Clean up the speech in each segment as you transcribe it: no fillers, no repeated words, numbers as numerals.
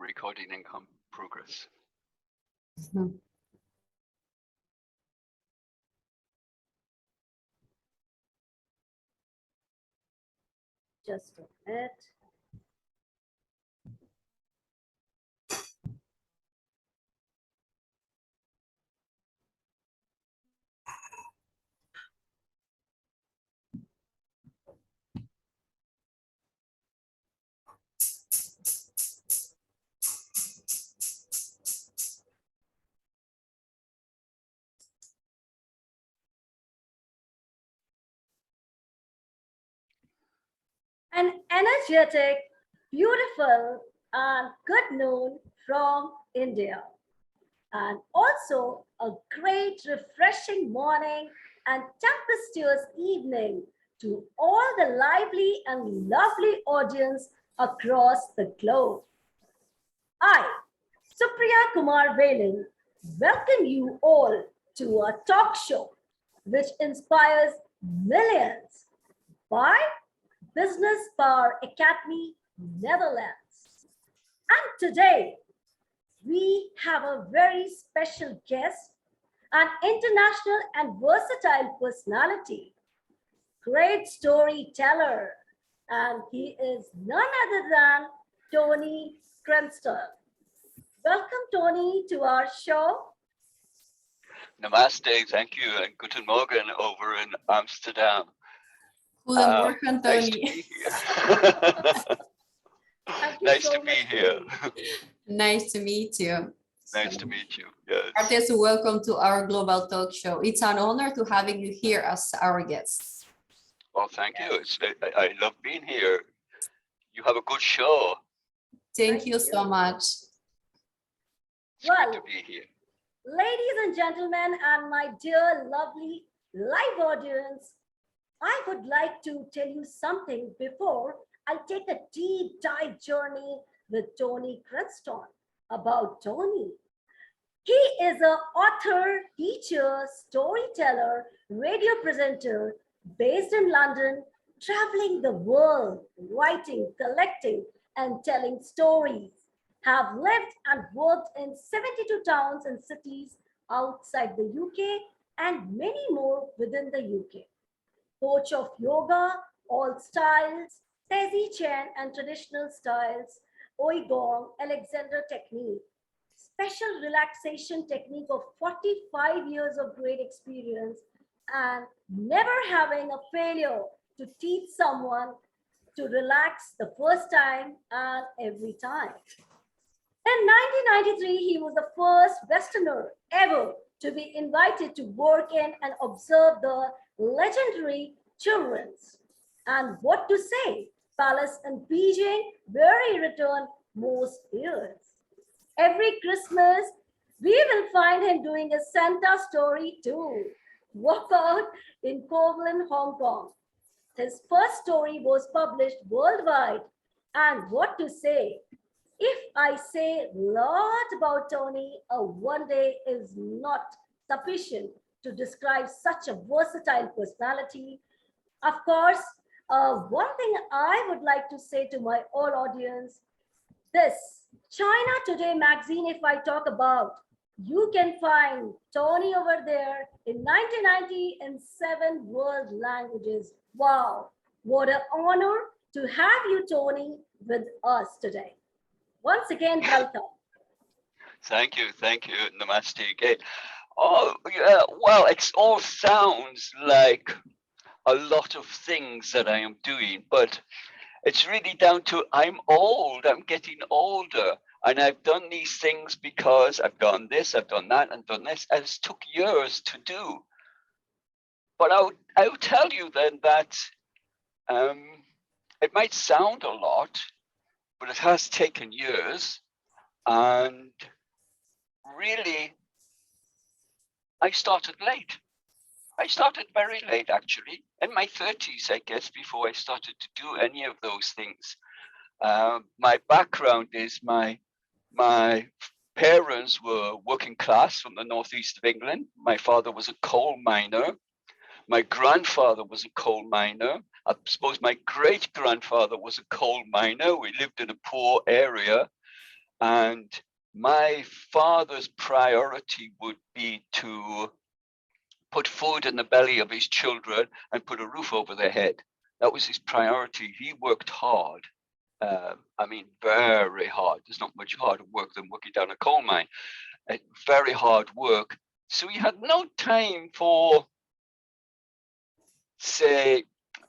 recording in progress. Mhm. Just a minute. An energetic, beautiful, and good noon from India. And also a great, refreshing morning and tempestuous evening to all the lively and lovely audience across the globe. I, Supriya Kumar Velan, welcome you all to a talk show which inspires millions by Business Power Academy, Netherlands. And today, we have a very special guest, an international and versatile personality, great storyteller, and he is none other than Tony CRANSTON. Welcome, Tony, to our show. Namaste, thank you, and guten Morgen over in Amsterdam. Goedemorgen, Nice to Tony. be here. Nice to be here. Nice to meet you. Nice to meet you. Yes. Artists, welcome to our global talk show. It's an honor to having you here as our guest. Well, thank you. I love being here. You have a good show. Thank you so much. It's Well, good to be here. ladies and gentlemen, and my dear, lovely live audience, I would like to tell you something before I take a deep dive journey with Tony CRANSTON about Tony. He is an author, teacher, storyteller, radio presenter based in London, traveling the world, writing, collecting, and telling stories. Have lived and worked in 72 towns and cities outside the UK and many more within the UK. Coach of yoga, all styles, Tezi Chen and traditional styles, Oigong, Alexander technique, special relaxation technique of 45 years of great experience, and never having a failure to teach someone to relax the first time and every time. In 1993, he was the first Westerner ever to be invited to work in and observe the legendary children's. And what to say, Palace in Beijing, where he returned most years. Every Christmas, we will find him doing a Santa story too. Walk out in Kowloon, Hong Kong. His first story was published worldwide. And what to say? If I say a lot about Tony, a one day is not sufficient to describe such a versatile personality. Of course, one thing I would like to say to my all audience, this China Today magazine, if I talk about, you can find Tony over there in 1990 in 7 world languages. Wow, what an honor to have you, Tony, with us today. Once again, welcome. Thank you. Namaste again. Oh, yeah. Well, it all sounds like a lot of things that I am doing, but it's really down to I'm old. I'm getting older. And I've done these things because I've done this, I've done that, and done this. And it took years to do. But I'll tell you then that it might sound a lot, but it has taken years. And really, I started late. I started very late, actually, in my 30s, I guess, before I started to do any of those things. My background is my parents were working class from the northeast of England. My father was a coal miner. My grandfather was a coal miner. I suppose my great grandfather was a coal miner. We lived in a poor area. And my father's priority would be to put food in the belly of his children and put a roof over their head. That was his priority. He worked hard. I mean, very hard. There's not much harder work than working down a coal mine. Very hard work. So he had no time for, say,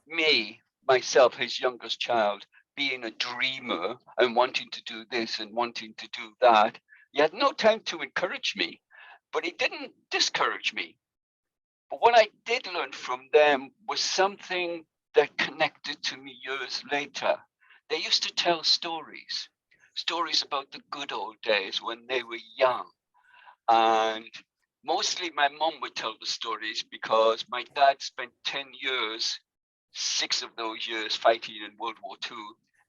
me, myself, his youngest child, being a dreamer and wanting to do this and wanting to do that. He had no time to encourage me, but he didn't discourage me. But what I did learn from them was something that connected to me years later. They used to tell stories about the good old days when they were young. And mostly my mom would tell the stories because my dad spent 10 years, 6 of those years fighting in World War II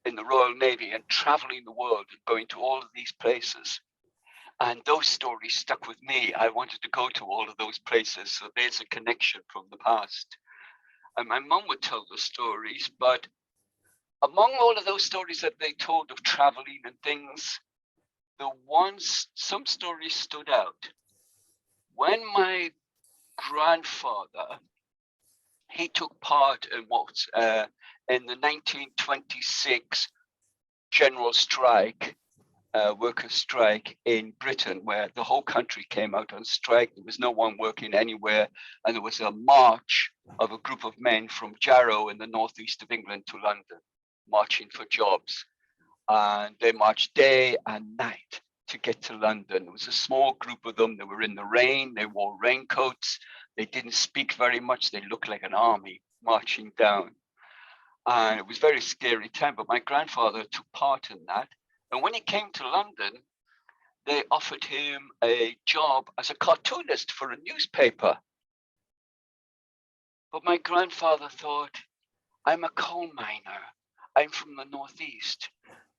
in the Royal Navy and traveling the world and going to all of these places. And those stories stuck with me. I wanted to go to all of those places. So there's a connection from the past. And my mom would tell the stories, but among all of those stories that they told of traveling and things, some stories stood out. When my grandfather, he took part in in the 1926 general strike, workers' strike in Britain, where the whole country came out on strike. There was no one working anywhere, and there was a march of a group of men from Jarrow in the northeast of England to London, marching for jobs. And they marched day and night to get to London. There was a small group of them. They were in the rain. They wore raincoats. They didn't speak very much. They looked like an army marching down. And it was a very scary time, but my grandfather took part in that. And when he came to London, they offered him a job as a cartoonist for a newspaper. But my grandfather thought, I'm a coal miner. I'm from the Northeast.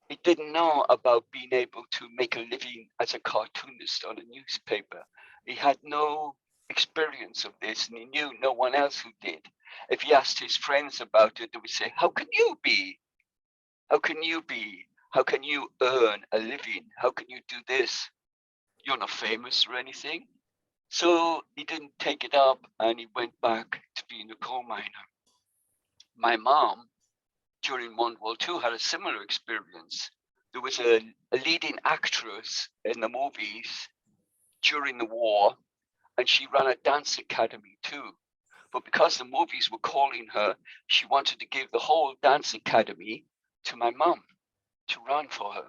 He didn't know about being able to make a living as a cartoonist on a newspaper. He had no experience of this, and he knew no one else who did. If he asked his friends about it, they would say, how can you be? How can you be? How can you earn a living? How can you do this? You're not famous or anything. So he didn't take it up, and he went back to being a coal miner. My mom, during World War II, had a similar experience. There was a leading actress in the movies during the war, and she ran a dance academy too. But because the movies were calling her, she wanted to give the whole dance academy to my mom to run for her.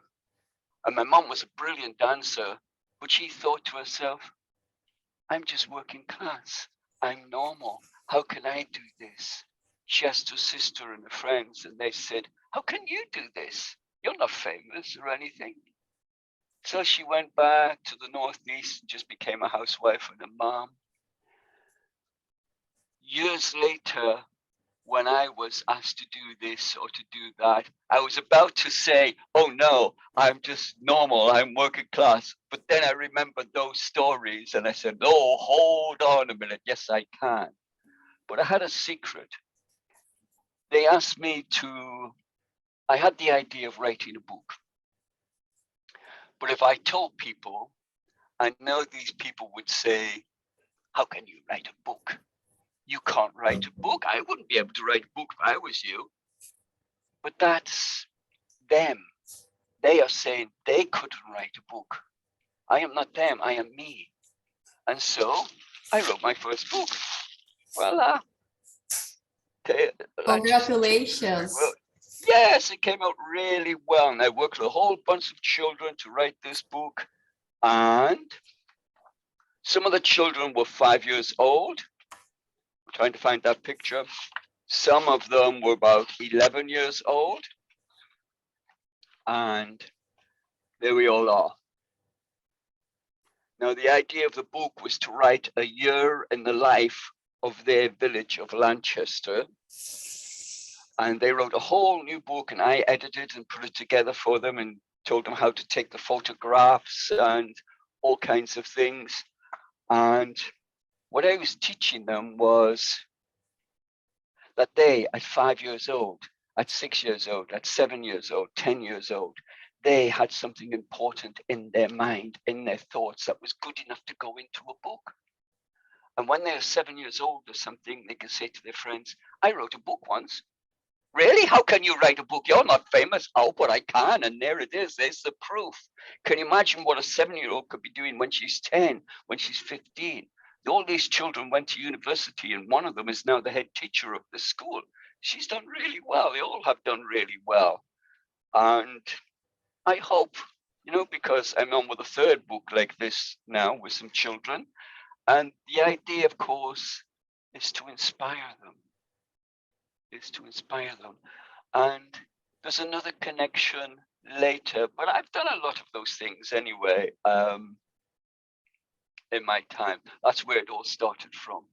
And my mom was a brilliant dancer, but she thought to herself, I'm just working class. I'm normal. How can I do this? She asked her sister and her friends, and they said, how can you do this? You're not famous or anything. So she went back to the Northeast and just became a housewife and a mom. Years later, when I was asked to do this or to do that, I was about to say, oh no, I'm just normal, I'm working class. But then I remembered those stories and I said, oh, hold on a minute, yes, I can. But I had a secret. They asked me I had the idea of writing a book. But if I told people, I know these people would say, how can you write a book? You can't write a book. I wouldn't be able to write a book if I was you. But that's them. They are saying they couldn't write a book. I am not them, I am me. And so I wrote my first book. Voila. Congratulations. Yes, it came out really well. And I worked with a whole bunch of children to write this book. And some of the children were 5 years old. I'm trying to find that picture. Some of them were about 11 years old. And there we all are. Now, the idea of the book was to write a year in the life of their village of Lanchester. And they wrote a whole new book, and I edited and put it together for them and told them how to take the photographs and all kinds of things. And what I was teaching them was that they, at 5 years old, at 6 years old, at 7 years old, 10 years old, they had something important in their mind, in their thoughts, that was good enough to go into a book. And when they're 7 years old or something, they can say to their friends, I wrote a book once. Really? How can you write a book? You're not famous. Oh, but I can. And there it is. There's the proof. Can you imagine what a 7-year-old could be doing when she's 10, when she's 15? All these children went to university, and one of them is now the head teacher of the school. She's done really well. They all have done really well. And I hope, because I'm on with a third book like this now with some children. And the idea, of course, is to inspire them. And there's another connection later, but I've done a lot of those things anyway in my time. That's where it all started from.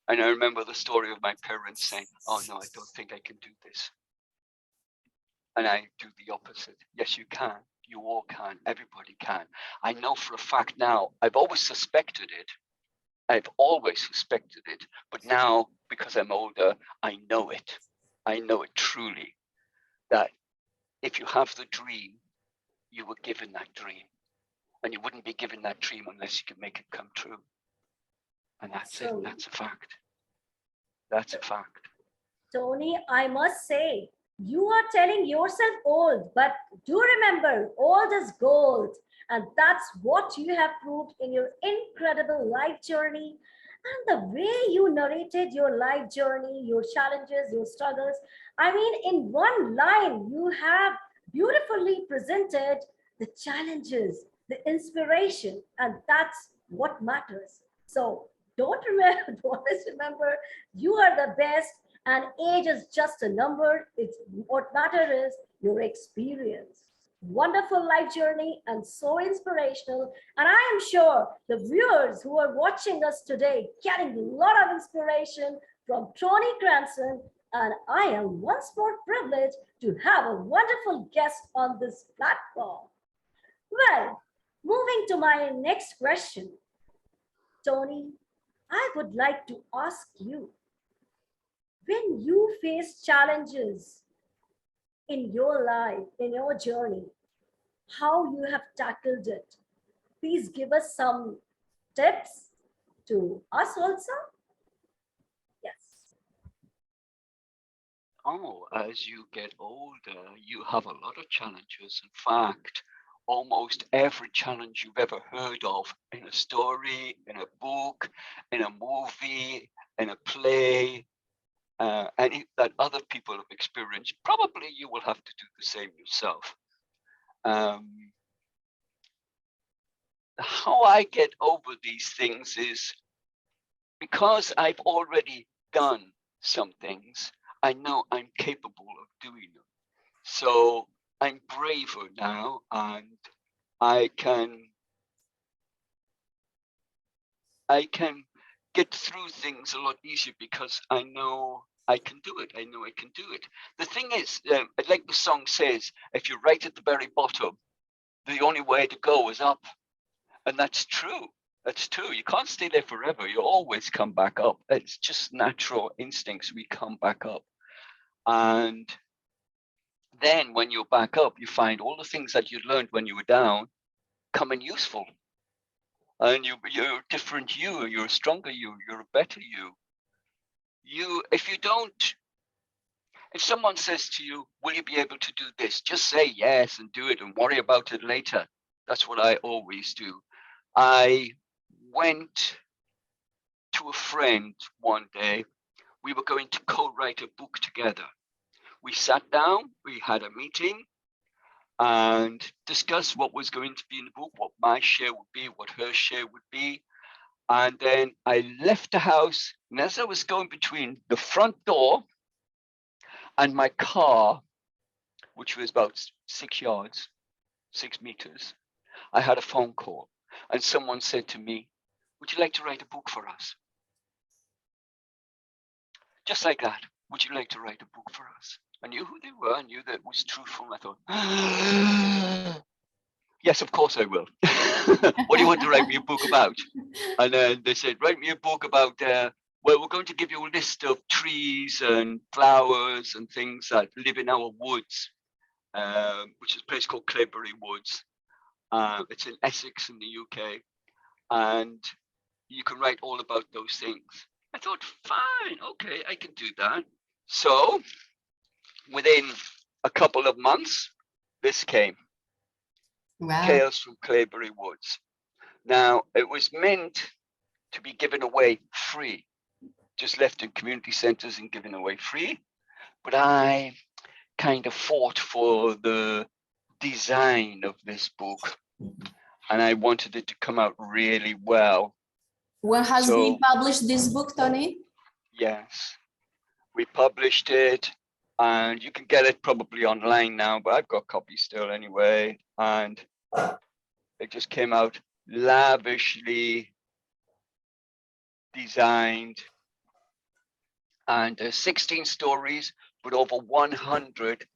And I remember the story of my parents saying, oh no, I don't think I can do this. And I do the opposite. Yes, you can. You all can. Everybody can. I know for a fact now, I've always suspected it. But now, because I'm older, I know it. I know it truly, that if you have the dream, you were given that dream. And you wouldn't be given that dream unless you can make it come true. And that's it. That's a fact. That's a fact. Tony, I must say, you are telling yourself old, but do remember, old is gold. And that's what you have proved in your incredible life journey. And the way you narrated your life journey, your challenges, your struggles. I mean, in one line, you have beautifully presented the challenges, the inspiration, and that's what matters. So don't remember, always remember, you are the best, and age is just a number. It's what matters is your experience. Wonderful life journey and so inspirational. And I am sure the viewers who are watching us today getting a lot of inspiration from Tony Cranston. And I am once more privileged to have a wonderful guest on this platform. Well, moving to my next question, Tony, I would like to ask you, when you face challenges in your life, in your journey, how you have tackled it. Please give us some tips to us also. Yes. Oh, as you get older, you have a lot of challenges. In fact, almost every challenge you've ever heard of in a story, in a book, in a movie, in a play, and that other people have experienced, probably you will have to do the same yourself. How I get over these things is because I've already done some things, I know I'm capable of doing them. So I'm braver now, and I can get through things a lot easier because I know I can do it. I know I can do it. The thing is, like the song says, if you're right at the very bottom, the only way to go is up. And that's true. That's true. You can't stay there forever. You always come back up. It's just natural instincts. We come back up. And then when you're back up, you find all the things that you learned when you were down come in useful. And you're a different you. You're a stronger you. You're a better you. If someone says to you, will you be able to do this? Just say yes and do it and worry about it later. That's what I always do. I went to a friend one day. We were going to co-write a book together. We sat down, we had a meeting and discussed what was going to be in the book, what my share would be, what her share would be. And then I left the house, and as I was going between the front door and my car, which was about 6 meters, I had a phone call. And someone said to me, would you like to write a book for us? Just like that. Would you like to write a book for us? I knew who they were. I knew that it was truthful. I thought, yes, of course I will. What do you want to write me a book about? And then they said, write me a book about, well, we're going to give you a list of trees and flowers and things that live in our woods. which is a place called Claybury Woods. It's in Essex in the UK, and you can write all about those things. I thought, fine, okay, I can do that. So within a couple of months, this came, Wow. Tales from Claybury Woods. Now, it was meant to be given away free, just left in community centres and given away free. But I kind of fought for the design of this book, and I wanted it to come out really well. When has So- been published this book, Tony? Yes, we published it, and you can get it probably online now, but I've got copies still anyway. And it just came out lavishly designed, and 16 stories, but over 100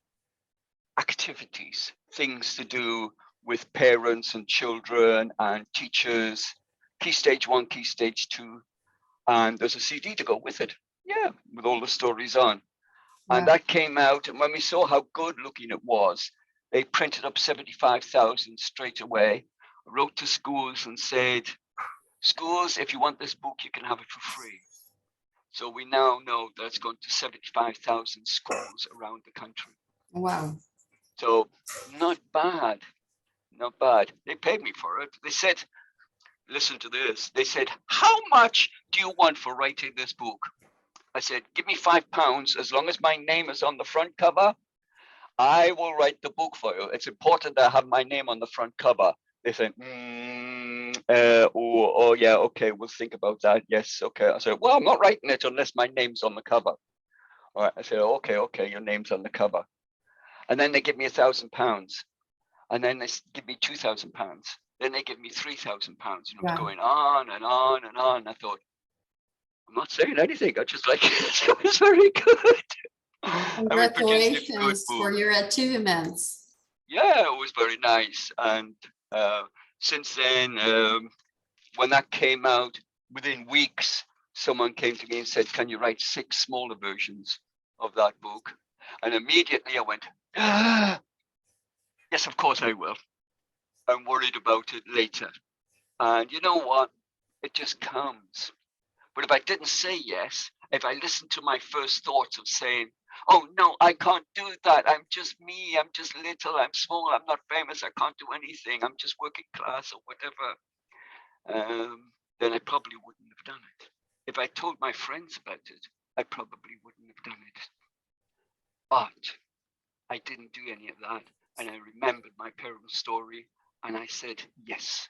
activities, things to do with parents and children and teachers, key stage 1, key stage 2, and there's a CD to go with it. Yeah, with all the stories on. And Wow. that came out, and when we saw how good looking it was, they printed up 75,000 straight away, wrote to schools and said, schools, if you want this book, you can have it for free. So we now know that it's gone to 75,000 schools around the country. Wow. So not bad, not bad. They paid me for it. They said, listen to this. They said, how much do you want for writing this book? I said, give me £5 as long as my name is on the front cover. I will write the book for you. It's important that I have my name on the front cover. They said, oh yeah, okay, we'll think about that. Yes, okay. I said, well, I'm not writing it unless my name's on the cover. All right. I said, okay, your name's on the cover. And then they give me £1,000, and then they give me £2,000. Then they give me £3,000. You know, Wow. it's going on and on and on. I thought, I'm not saying anything. I just like it. It was very good. And we produced a good Congratulations for book. your achievements. Yeah, it was very nice. And since then, when that came out, within weeks, someone came to me and said, can you write 6 smaller versions of that book? And immediately I went, yes, of course I will. I'm worried about it later. And you know what? It just comes. But if I didn't say yes, if I listened to my first thoughts of saying, oh no, I can't do that. I'm just me. I'm just little. I'm small. I'm not famous. I can't do anything. I'm just working class or whatever. Then I probably wouldn't have done it. If I told my friends about it, I probably wouldn't have done it. But I didn't do any of that. And I remembered my parents' story, and I said yes,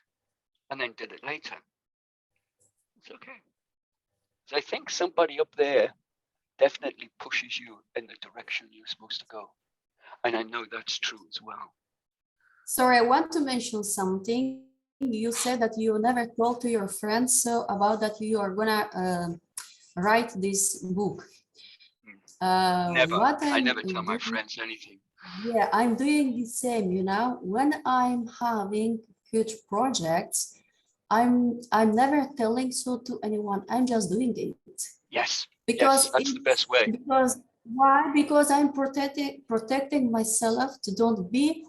and then did it later. It's okay. So I think somebody up there definitely pushes you in the direction you're supposed to go. And I know that's true as well. Sorry, I want to mention something. You said that you never told to your friends about that you are gonna write this book. Never. What I I'm never tell my doing- friends anything. Yeah, I'm doing the same, you know, when I'm having huge projects, I'm never telling so to anyone. I'm just doing it. Yes. Because yes, that's the best way. Because why? Because I'm protecting myself to don't be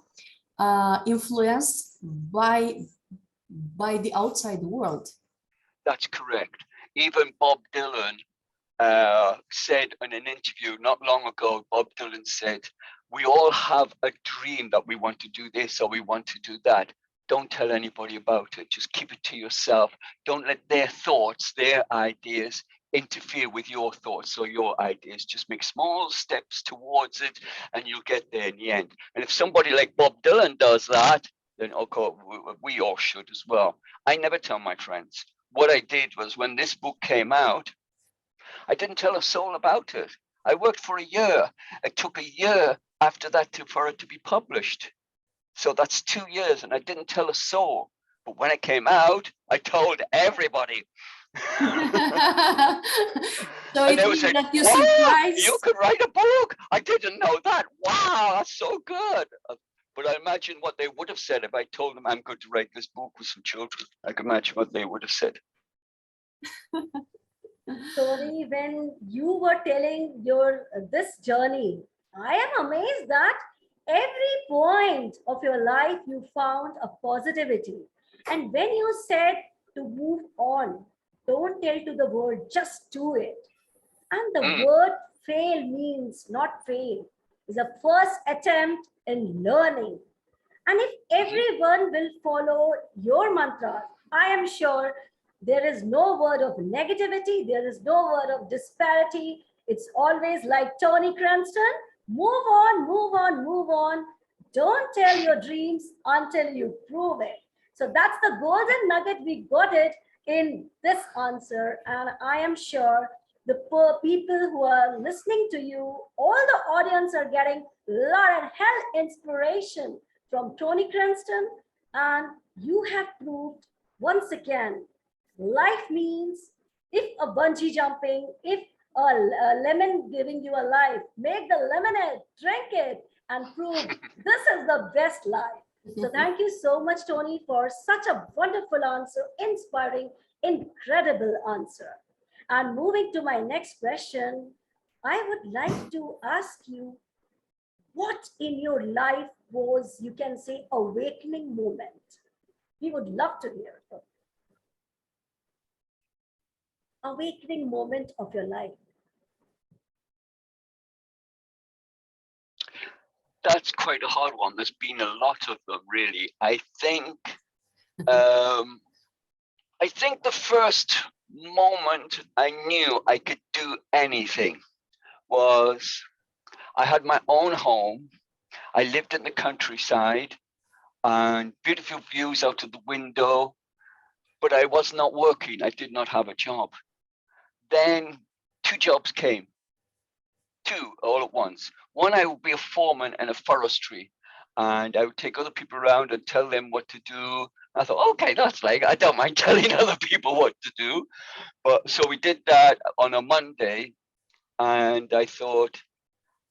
influenced by the outside world. That's correct. Even Bob Dylan said in an interview not long ago, Bob Dylan said, we all have a dream that we want to do this or we want to do that. Don't tell anybody about it. Just keep it to yourself. Don't let their thoughts, their ideas interfere with your thoughts or your ideas. Just make small steps towards it and you'll get there in the end. And if somebody like Bob Dylan does that, then okay, we all should as well. I never tell my friends. What I did was when this book came out, I didn't tell a soul about it. I worked for a year. It took a year after that for it to be published. So that's 2 years and I didn't tell a soul. But when it came out, I told everybody. So And it they would means say, that you "What? surprised. You could write a book? I didn't know that. Wow, that's so good." But I imagine what they would have said if I told them I'm going to write this book with some children. I can imagine what they would have said. Tony, when you were telling your this journey, I am amazed that Every point of your life, you found a positivity. And when you said to move on, don't tell to the world, just do it. And the Mm, word fail means not fail, is a first attempt in learning. And if mhm. everyone will follow your mantra, I am sure there is no word of negativity, there is no word of disparity. It's always like Tony Cranston, move on, move on, move on. Don't tell your dreams until you prove it. So that's the golden nugget. We got it in this answer. And I am sure the people who are listening to you, all the audience are getting lot of hell inspiration from Tony Cranston, and you have proved once again life means if a bungee jumping, if a lemon giving you a life, make the lemonade, drink it, and prove this is the best life. So, thank you so much, Tony, for such a wonderful answer, inspiring, incredible answer. And moving to my next question, I would like to ask you what in your life was, you can say, awakening moment? We would love to hear. Awakening moment of your life. That's quite a hard one. There's been a lot of them, really. Um, I think the first moment I knew I could do anything was I had my own home. I lived in the countryside and beautiful views out of the window, but I was not working. I did not have a job. Then two jobs came, two all at once. One, I would be a foreman in a forestry, and I would take other people around and tell them what to do. I thought, okay, that's like, I don't mind telling other people what to do. But so we did that on a Monday, and I thought,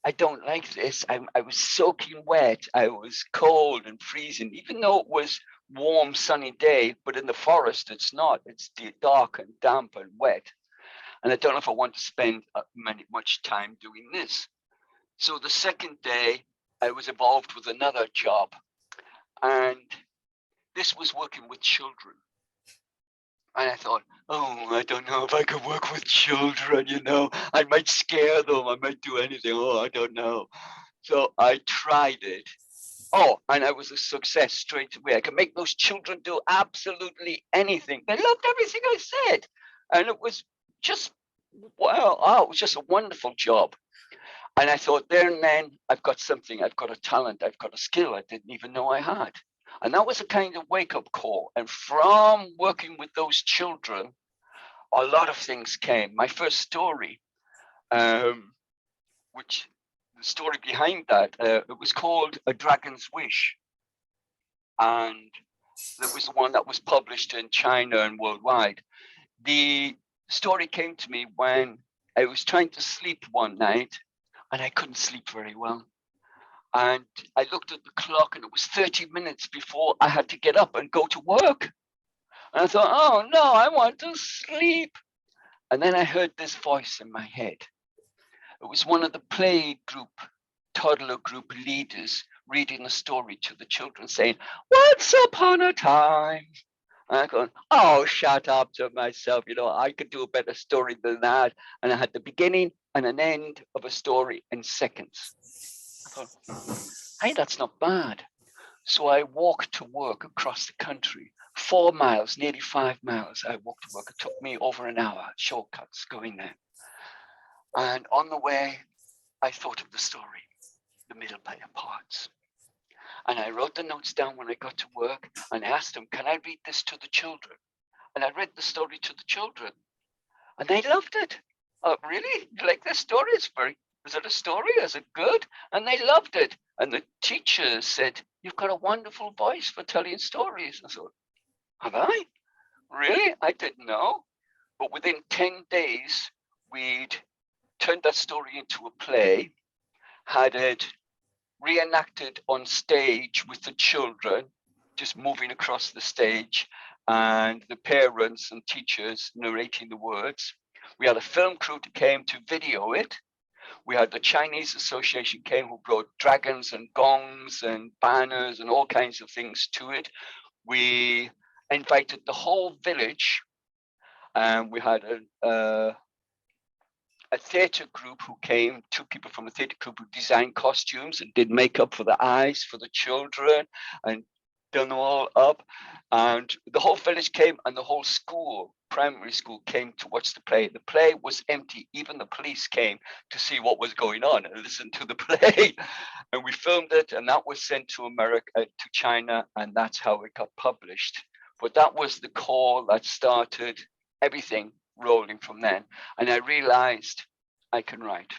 I don't like this. I was soaking wet. I was cold and freezing, even though it was warm, sunny day. But in the forest, it's not. It's dark and damp and wet. And I don't know if I want to spend much time doing this. So the second day, I was involved with another job, and this was working with children. And I thought, oh, I don't know if I could work with children, I might scare them, I might do anything. Oh, I don't know. So I tried it. Oh, and I was a success straight away. I could make those children do absolutely anything. They loved everything I said. And it was just, wow, oh, it was just a wonderful job. And I thought, there and then, I've got something, I've got a talent, I've got a skill I didn't even know I had. And that was a kind of wake up call. And from working with those children, a lot of things came. My first story, which the story behind that, it was called A Dragon's Wish. And that was the one that was published in China and worldwide. The story came to me when I was trying to sleep one night and I couldn't sleep very well. And I looked at the clock and it was 30 minutes before I had to get up and go to work. And I thought, oh no, I want to sleep. And then I heard this voice in my head. It was one of the play group, toddler group leaders reading a story to the children saying, once upon a time. And I'm going, oh, shut up to myself. I could do a better story than that. And I had the beginning and an end of a story in seconds. I thought, hey, that's not bad. So I walked to work across the country, 4 miles, nearly 5 miles. I walked to work. It took me over an hour, shortcuts going there. And on the way, I thought of the story, the middle parts. And I wrote the notes down when I got to work and asked them, can I read this to the children? And I read the story to the children and they loved it. Oh, really? You like this story? Is it a story? Is it good? And they loved it. And the teachers said, you've got a wonderful voice for telling stories. I thought, have I? Really? I didn't know. But within 10 days, we'd turned that story into a play, had it reenacted on stage with the children, just moving across the stage, and the parents and teachers narrating the words. We had a film crew that came to video it. We had the Chinese Association came who brought dragons and gongs and banners and all kinds of things to it. We invited the whole village, and we had a theatre group who came, 2 people from a theatre group who designed costumes and did makeup for the eyes for the children and done them all up. And the whole village came, and the whole school, primary school, came to watch the play. The play was empty. Even the police came to see what was going on and listen to the play. And we filmed it, and that was sent to America, to China, and that's how it got published. But that was the call that started everything rolling from then. And I realized I can write.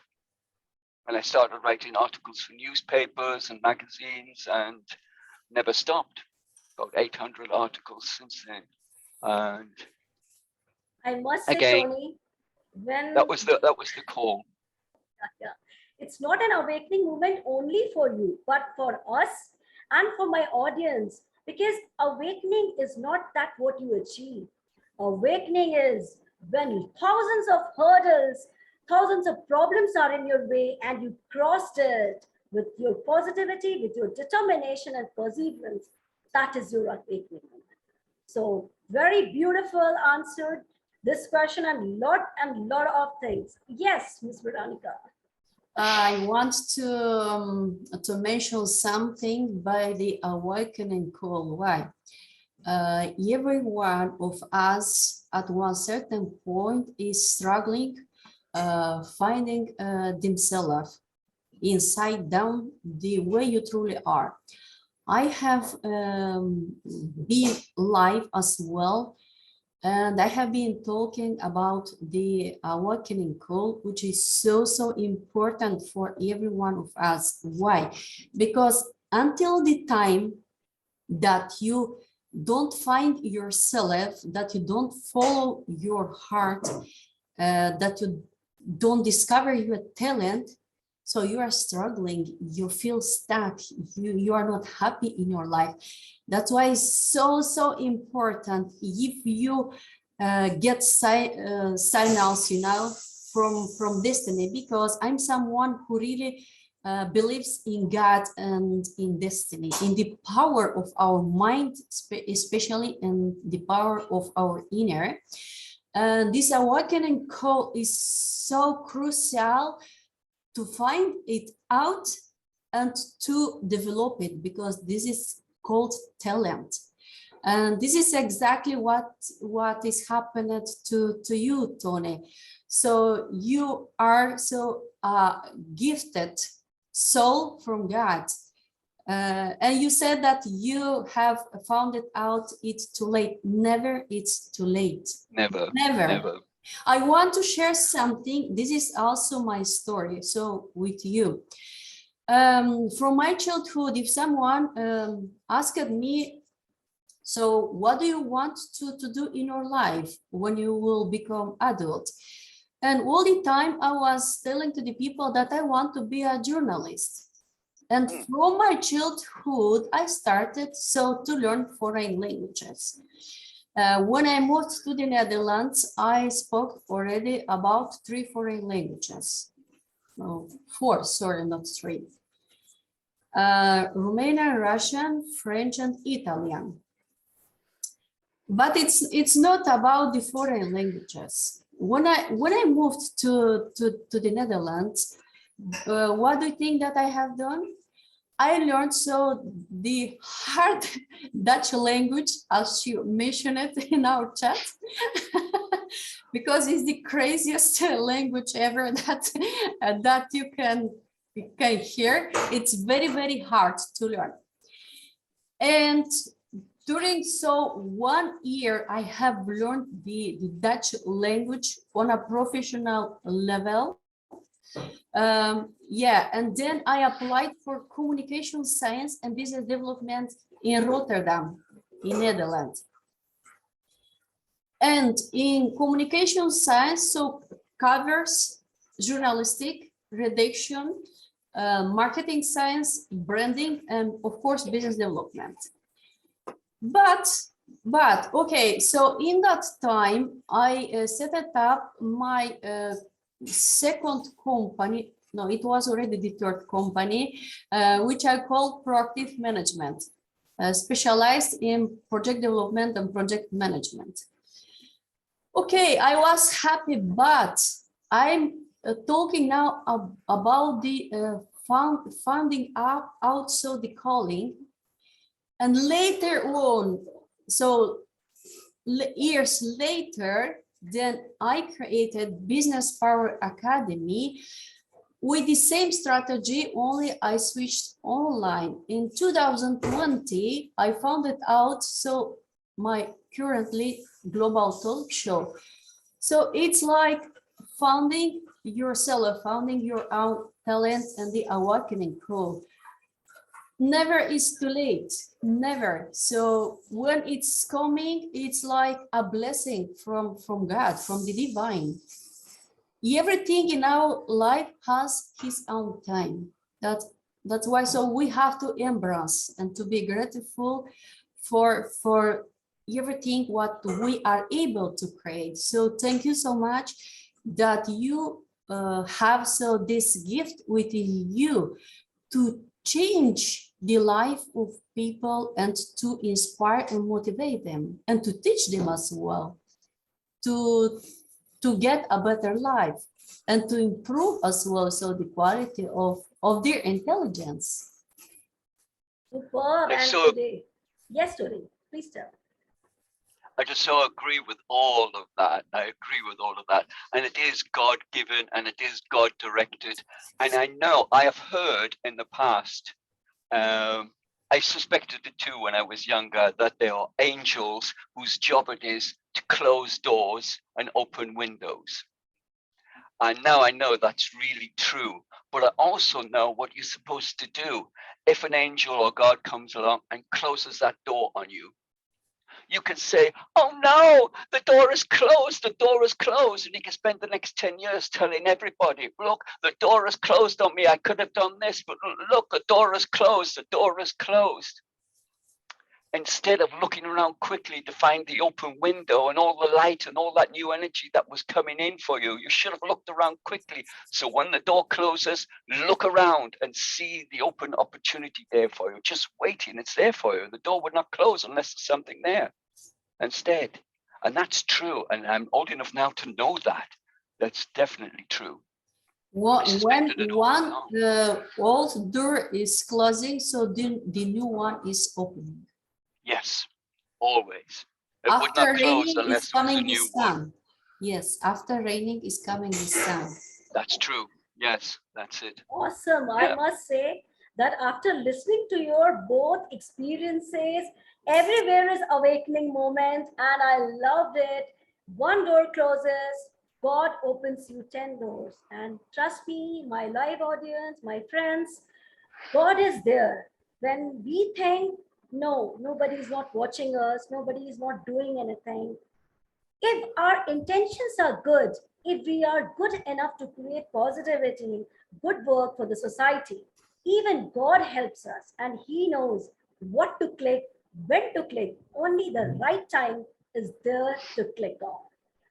And I started writing articles for newspapers and magazines and never stopped. About 800 articles since then. And I must say, again, Tony, when that was the call. yeah, it's not an awakening moment only for you, but for us and for my audience, because awakening is not that what you achieve. Awakening is when thousands of hurdles, thousands of problems are in your way, and you crossed it with your positivity, with your determination and perseverance. That is your awakening moment. So very beautiful answered this question, and lot of things. Yes, Ms. Veronica. I want to mention something by the awakening call. Why? Every one of us at one certain point is struggling, finding themselves inside down the way you truly are. I have been live as well, and I have been talking about the awakening call, which is so important for every one of us. Why? Because until the time that you don't find yourself, that you don't follow your heart, that you don't discover your talent, so you are struggling, you feel stuck, you are not happy in your life. That's why it's so important if you get signals, you know, from destiny, because I'm someone who really believes in God and in destiny, in the power of our mind, especially in the power of our inner. And this awakening call is so crucial to find it out and to develop it, because this is called talent. And this is exactly what is happening to you, Tony. So you are so gifted soul from God. And you said that you have found it out, it's too late. Never, it's too late. Never. I want to share something. This is also my story. So with you, from my childhood, if someone asked me, so what do you want to do in your life when you will become adult? And all the time I was telling to the people that I want to be a journalist. And from my childhood, I started to learn foreign languages. When I moved to the Netherlands, I spoke already about 3 foreign languages. No, 4, sorry, not 3. Romanian, Russian, French, and Italian. But it's not about the foreign languages. When I moved to the Netherlands, what do you think that I have done? I learned the hard Dutch language, as you mentioned it in our chat, because it's the craziest language ever that you can hear. It's very hard to learn. And during 1 year, I have learned the Dutch language on a professional level. And then I applied for communication science and business development in Rotterdam, in Netherlands. And in communication science, covers journalistic, redaction, marketing science, branding, and of course, business development. But okay, so in that time, I set up my second company no, it was already the third company, which I call Proactive Management, specialized in project development and project management. Okay, I was happy, but I'm talking now about the funding out, also the calling. And later on, so years later, then I created Business Power Academy with the same strategy, only I switched online. In 2020, I found it out, so my currently global talk show. So it's like founding yourself, founding your own talent and the awakening call. Never is too late, never. So when it's coming, it's like a blessing from God, from the divine. Everything in our life has his own time. That's why, so we have to embrace and to be grateful for everything what we are able to create. So thank you so much that you have so this gift within you to change the life of people and to inspire and motivate them and to teach them as well to get a better life and to improve as well so the quality of their intelligence. Superb. I And so today, yes, Tony, please tell. I just so agree with all of that. I agree with all of that. And it is God given and it is God directed. And I know I have heard in the past, I suspected it too when I was younger, that there are angels whose job it is to close doors and open windows. And now I know that's really true. But I also know what you're supposed to do. If an angel or God comes along and closes that door on you, you can say, oh no, the door is closed, the door is closed. And you can spend the next 10 years telling everybody, look, the door is closed on me. I could have done this, but look, the door is closed, the door is closed. Instead of looking around quickly to find the open window and all the light and all that new energy that was coming in for you, you should have looked around quickly. So when the door closes, look around and see the open opportunity there for you. Just waiting, it's there for you. The door would not close unless there's something there instead. And that's true. And I'm old enough now to know that. That's definitely true. When one old door is closing, so the new one is opening. Yes, always. It After would not close raining unless is there was a coming the new sun. one. Yes, after raining is coming the sun. That's true. Yes, that's it. Awesome. Yeah. I must say that after listening to your both experiences, everywhere is awakening moment, and I loved it. One door closes, God opens you 10 doors. And trust me, my live audience, my friends, God is there. When we think, no, nobody is not watching us, nobody is not doing anything. If our intentions are good, if we are good enough to create positivity, good work for the society, even God helps us and He knows what to click, when to click. Only the right time is there to click on.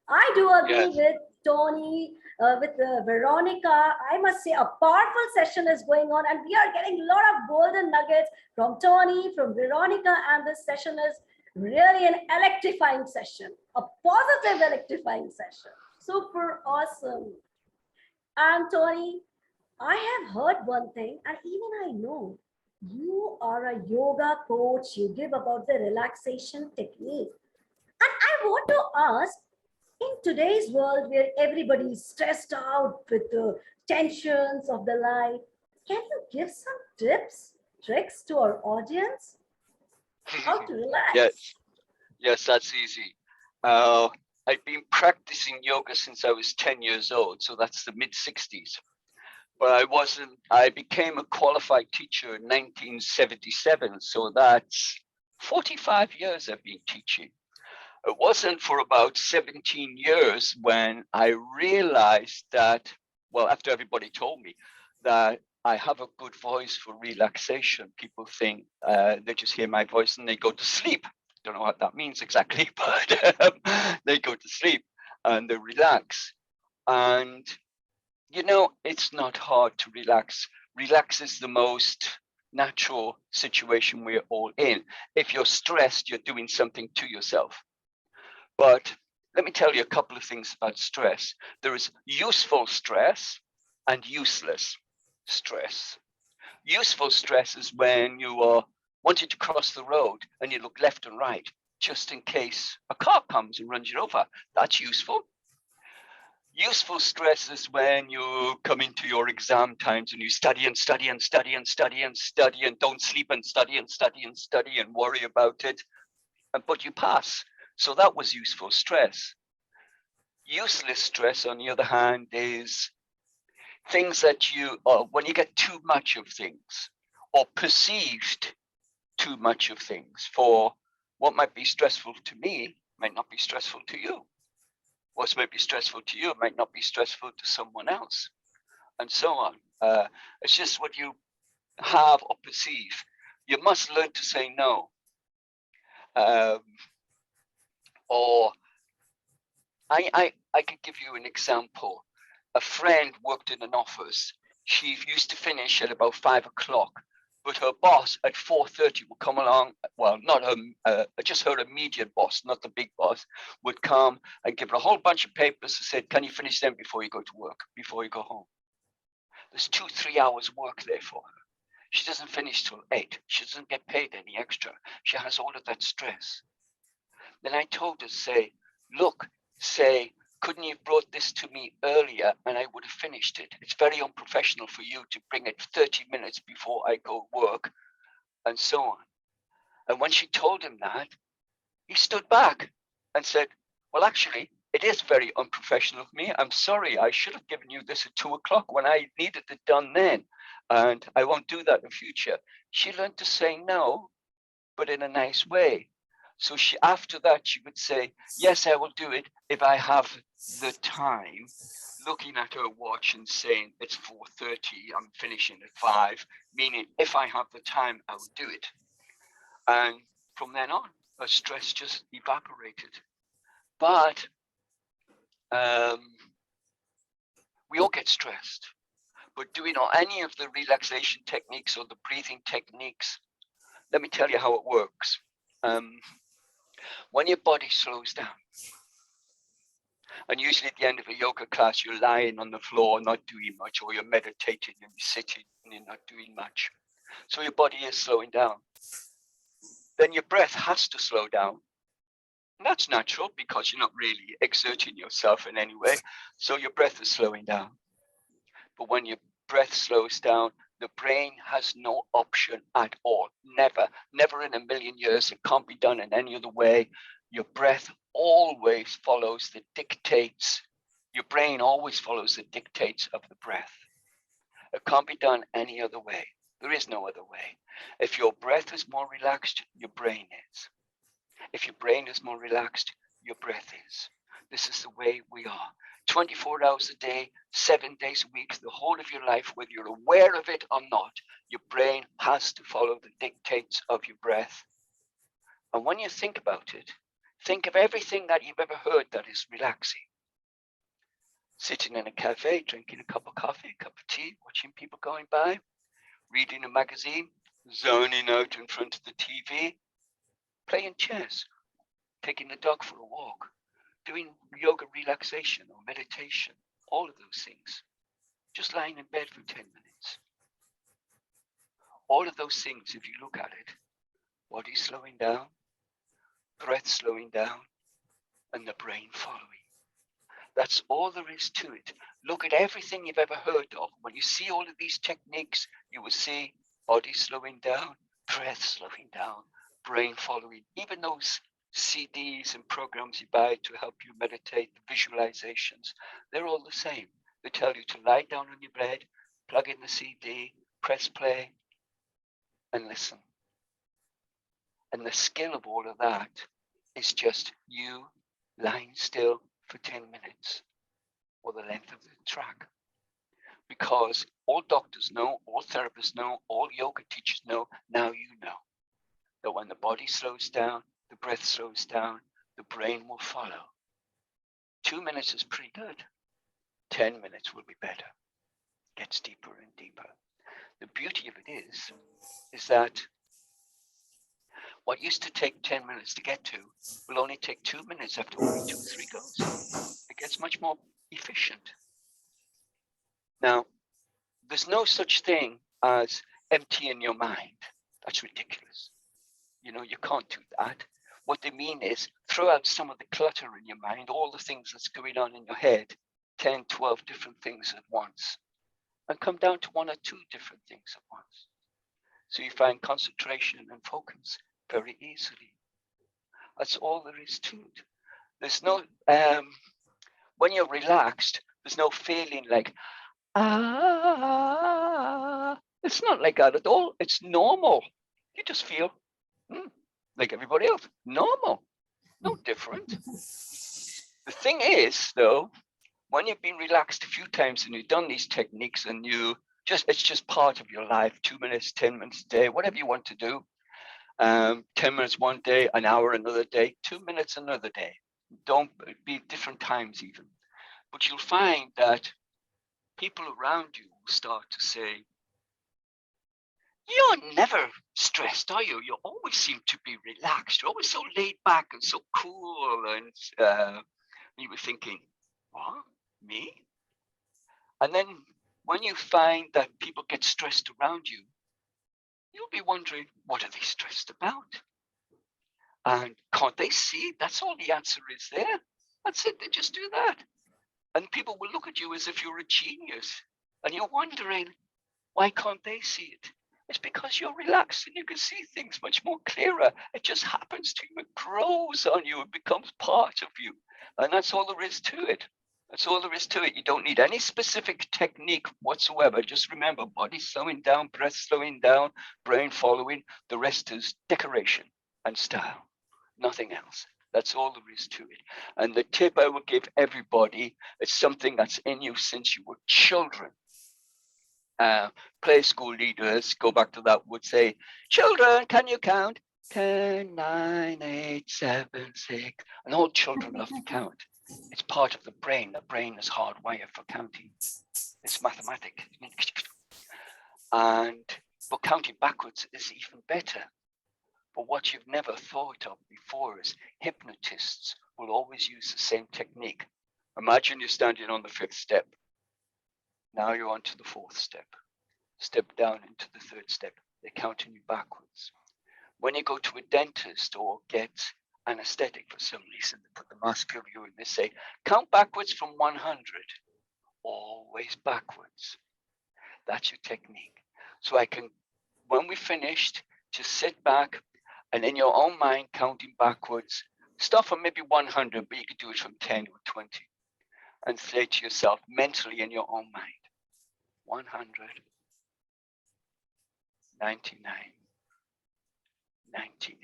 I do agree Yes. with Tony, with Veronica. I must say a powerful session is going on, and we are getting a lot of golden nuggets from Tony, from Veronica, and this session is really an electrifying session, a positive electrifying session. Super awesome. And Tony, I have heard one thing, and even I know you are a yoga coach. You give about the relaxation technique. And I want to ask, in today's world where everybody is stressed out with the tensions of the life, can you give some tips, tricks to our audience? How to relax? Yes. Yes, that's easy. I've been practicing yoga since I was 10 years old, so that's the mid 60s. But I became a qualified teacher in 1977, so that's 45 years I've been teaching. It wasn't for about 17 years when I realized that, well, after everybody told me that I have a good voice for relaxation. People think they just hear my voice and they go to sleep. Don't know what that means exactly, but they go to sleep and they relax. And you know, it's not hard to relax. Relax is the most natural situation we're all in. If you're stressed, you're doing something to yourself. But let me tell you a couple of things about stress. There is useful stress and useless stress. Useful stress is when you are wanting to cross the road and you look left and right just in case a car comes and runs you over. That's useful. Useful stress is when you come into your exam times and you study and study and study and study and study and don't sleep and study and study and study and worry about it, but you pass. So that was useful stress. Useless stress, on the other hand, is things that when you get too much of things or perceived too much of things. For what might be stressful to me might not be stressful to you. What might be stressful to you might not be stressful to someone else, and so on. It's just what you have or perceive. You must learn to say no. Or I could give you an example. A friend worked in an office. She used to finish at about 5 o'clock, but her boss at 4:30 would come along. Well, not her, just her immediate boss, not the big boss, would come and give her a whole bunch of papers and said, "Can you finish them before you go to work, before you go home?" There's 2-3 hours work there for her. She doesn't finish till 8. She doesn't get paid any extra. She has all of that stress. Then I told her, look, couldn't you have brought this to me earlier and I would have finished it? It's very unprofessional for you to bring it 30 minutes before I go work, and so on. And when she told him that, he stood back and said, well, actually, it is very unprofessional of me. I'm sorry, I should have given you this at 2 o'clock when I needed it done then. And I won't do that in the future. She learned to say no, but in a nice way. So after that, she would say, yes, I will do it if I have the time, looking at her watch and saying, it's 4:30, I'm finishing at 5, meaning if I have the time, I will do it. And from then on, her stress just evaporated. But we all get stressed. But doing any of the relaxation techniques or the breathing techniques, let me tell you how it works. When your body slows down, and usually at the end of a yoga class, you're lying on the floor, not doing much, or you're meditating and you're sitting and you're not doing much. So your body is slowing down. Then your breath has to slow down. And that's natural because you're not really exerting yourself in any way. So your breath is slowing down. But when your breath slows down, the brain has no option at all. Never in a million years. It can't be done in any other way. Your breath always follows the dictates. Your brain always follows the dictates of the breath. It can't be done any other way. There is no other way. If your breath is more relaxed, your brain is. If your brain is more relaxed, your breath is. This is the way we are. 24 hours a day, 7 days a week, the whole of your life, whether you're aware of it or not, your brain has to follow the dictates of your breath. And when you think about it, think of everything that you've ever heard that is relaxing. Sitting in a cafe, drinking a cup of coffee, a cup of tea, watching people going by, reading a magazine, zoning out in front of the TV, playing chess, taking the dog for a walk, doing yoga relaxation or meditation, all of those things. Just lying in bed for 10 minutes. All of those things, if you look at it, body slowing down, breath slowing down, and the brain following. That's all there is to it. Look at everything you've ever heard of. When you see all of these techniques, you will see body slowing down, breath slowing down, brain following. Even those CDs and programs you buy to help you meditate, the visualizations, they're all the same. They tell you to lie down on your bed, plug in the CD, press play, and listen. And the skill of all of that is just you lying still for 10 minutes or the length of the track. Because all doctors know, all therapists know, all yoga teachers know, now you know that when the body slows down, the breath slows down, the brain will follow. 2 minutes is pretty good. 10 minutes will be better. gets deeper and deeper. The beauty of it is that what used to take 10 minutes to get to will only take 2 minutes after only 2 or 3 goes. It gets much more efficient. Now, there's no such thing as emptying your mind. That's ridiculous. You know, you can't do that. What they mean is throw out some of the clutter in your mind, all the things that's going on in your head, 10, 12 different things at once, and come down to 1 or 2 different things at once. So you find concentration and focus very easily. That's all there is to it. There's no, when you're relaxed, there's no feeling like, it's not like that at all. It's normal. You just feel like everybody else, normal, no different. The thing is, though, when you've been relaxed a few times and you've done these techniques and it's just part of your life, 2 minutes, 10 minutes a day, whatever you want to do. 10 minutes one day, an hour another day, 2 minutes another day. Don't be different times even. But you'll find that people around you will start to say, you're never stressed, are you? You always seem to be relaxed. You're always so laid back and so cool. And you were thinking, what? Me? And then when you find that people get stressed around you, you'll be wondering, what are they stressed about? And can't they see? That's all the answer is there. That's it. They just do that. And people will look at you as if you're a genius. And you're wondering, why can't they see it? It's because you're relaxed and you can see things much more clearer. It just happens to you. It grows on you. It becomes part of you. And that's all there is to it. That's all there is to it. You don't need any specific technique whatsoever. Just remember, body slowing down, breath slowing down, brain following. The rest is decoration and style. Nothing else. That's all there is to it. And the tip I would give everybody is something that's in you since you were children. Play school leaders, go back to that, would say, children, can you count? 10, 9, 8, 7, 6. And all children love to count. It's part of the brain. The brain is hardwired for counting. It's mathematics. But counting backwards is even better. But what you've never thought of before is hypnotists will always use the same technique. Imagine you're standing on the 5th step. Now you're on to the 4th step. Step down into the 3rd step. They're counting you backwards. When you go to a dentist or get anesthetic for some reason, they put the mask over you and they say, count backwards from 100. Always backwards. That's your technique. So when we finished, just sit back and in your own mind, counting backwards, start from maybe 100, but you could do it from 10 or 20. And say to yourself mentally in your own mind, 100, 99, 98,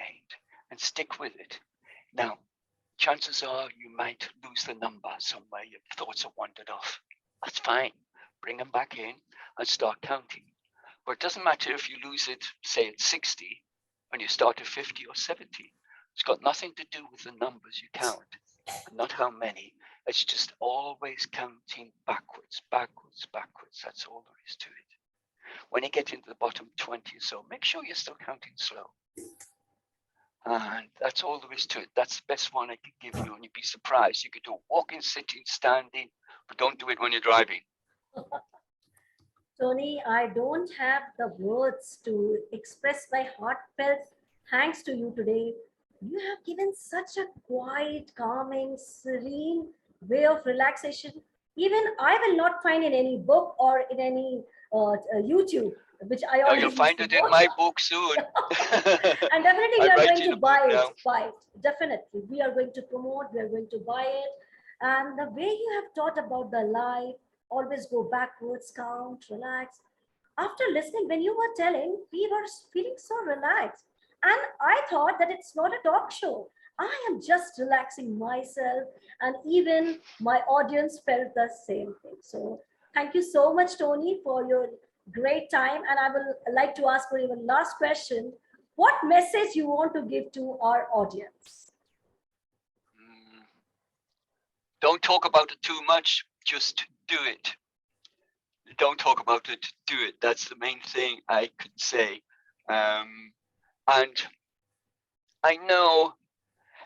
and stick with it. Now, chances are you might lose the number somewhere. Your thoughts have wandered off. That's fine. Bring them back in and start counting. But it doesn't matter if you lose it, say at 60, and you start at 50 or 70. It's got nothing to do with the numbers you count, and not how many. It's just always counting backwards, backwards, backwards. That's all there is to it. When you get into the bottom 20 or so, make sure you're still counting slow. And that's all there is to it. That's the best one I could give you, and you'd be surprised. You could do walking, sitting, standing, but don't do it when you're driving. Tony, I don't have the words to express my heartfelt thanks to you today. You have given such a quiet, calming, serene way of relaxation. Even I will not find in any book or in any YouTube, which I already You'll find it in my book soon. And definitely we are going to buy now. it. Definitely. We are going to promote, we are going to buy it. And the way you have taught about the life, always go backwards, count, relax. After listening, when you were telling, we were feeling so relaxed. And I thought that it's not a talk show. I am just relaxing myself, and even my audience felt the same thing. So thank you so much, Tony, for your great time. And I will like to ask for even last question. What message you want to give to our audience? Don't talk about it too much. Just do it. Don't talk about it, do it. That's the main thing I could say. And I know,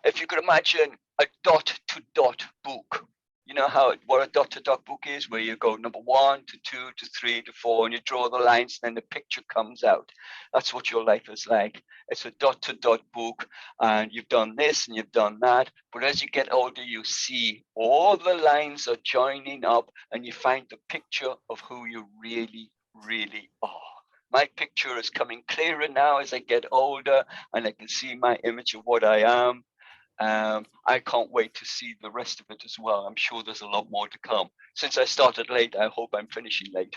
if you could imagine a dot-to-dot book, you know what a dot-to-dot book is, where you go number 1 to 2 to 3 to 4, and you draw the lines, and then the picture comes out. That's what your life is like. It's a dot-to-dot book, and you've done this and you've done that. But as you get older, you see all the lines are joining up, and you find the picture of who you really, really are. My picture is coming clearer now as I get older, and I can see my image of what I am. I can't wait to see the rest of it as well. I'm sure there's a lot more to come. Since I started late, I hope I'm finishing late.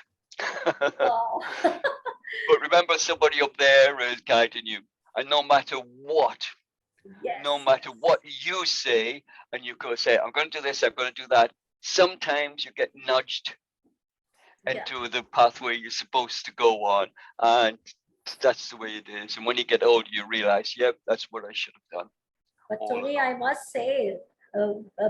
Wow. But remember, somebody up there is guiding you. And no matter what, Yes. no matter what you say, and you go say, I'm going to do this, I'm going to do that, sometimes you get nudged into the pathway you're supposed to go on. And that's the way it is. And when you get older, you realize, yep, that's what I should have done. But Tony, I must say,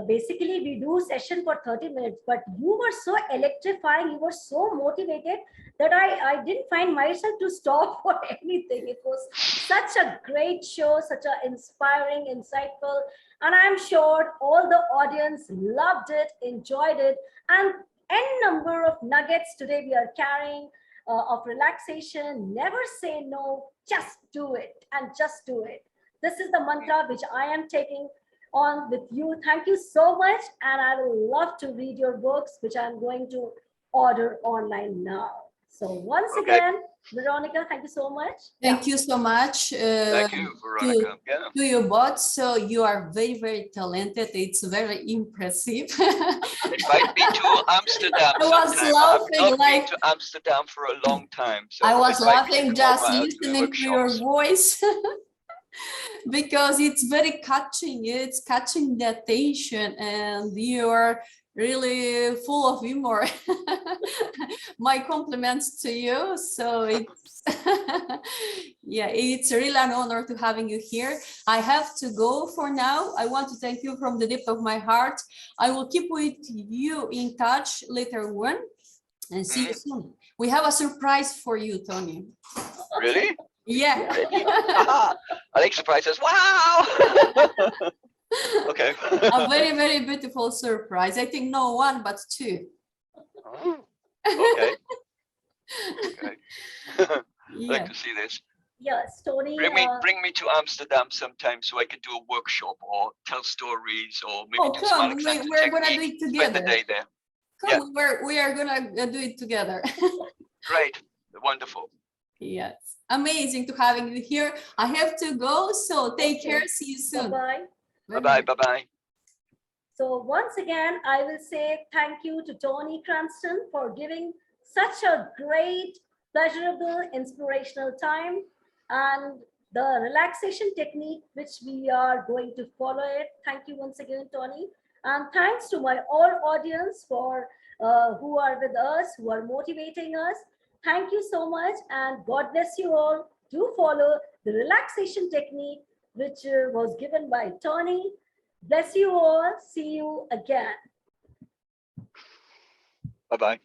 basically we do session for 30 minutes, but you were so electrifying, you were so motivated that I didn't find myself to stop for anything. It was such a great show, such an inspiring, insightful, and I'm sure all the audience loved it, enjoyed it, and n number of nuggets today we are carrying of relaxation. Never say no, just do it, and just do it. This is the mantra which I am taking on with you. Thank you so much. And I will love to read your books, which I'm going to order online now. So once again, Veronica, thank you so much. Thank you so much. Thank you, Veronica. To you both. So you are very, very talented. It's very impressive. Invite me to Amsterdam. I was laughing I've not like been to Amsterdam for a long time. So I was invite me to laughing come just over to the listening to your workshops. voice. Because it's very catching, it's catching the attention, and you are really full of humor. My compliments to you. So it's yeah, it's really an honor to having you here. I have to go for now. I want to thank you from the depth of my heart. I will keep with you in touch later on, and see you soon. We have a surprise for you, Tony. Really? Yeah. I like surprises. Wow. Okay. A very, very beautiful surprise. I think no one but two. Oh, okay. Okay. Yeah. Like to see this. Yes, Tony. Bring me to Amsterdam sometime so I can do a workshop or tell stories or maybe do some come, Alexander we're gonna do technique, it spend the together. day there. Come, we are gonna do it together. Great. Wonderful. Yes, amazing to having you here. I have to go, so take care. See you soon. Bye-bye. Bye-bye. Bye-bye. So once again, I will say thank you to Tony Cranston for giving such a great, pleasurable, inspirational time, and the relaxation technique which we are going to follow it. Thank you once again, Tony. And thanks to my all audience for who are with us, who are motivating us. Thank you so much, and God bless you all. Do follow the relaxation technique which was given by Tony. Bless you all. See you again. Bye-bye.